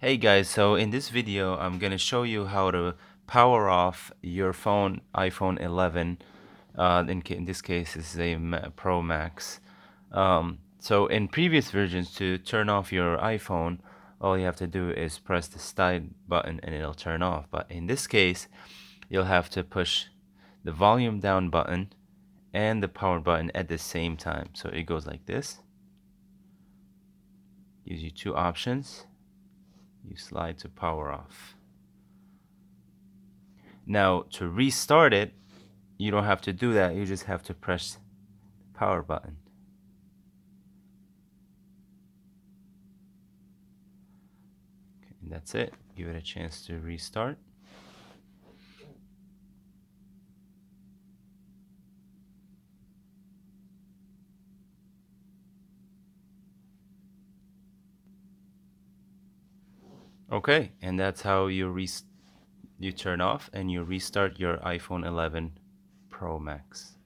Hey guys, so in this video I'm gonna show you how to power off your phone iPhone 11. In this case it's a Pro Max. So in previous versions, to turn off your iPhone, all you have to do is press the start button and it'll turn off. But in this case, you'll have to push the volume down button and the power button at the same time. So it goes like this. Gives you two options. You slide to power off. Now to restart it, you don't have to do that. You just have to press the power button. Okay, and that's it. Give it a chance to restart. Okay, and that's how you turn off and you restart your iPhone 11 Pro Max.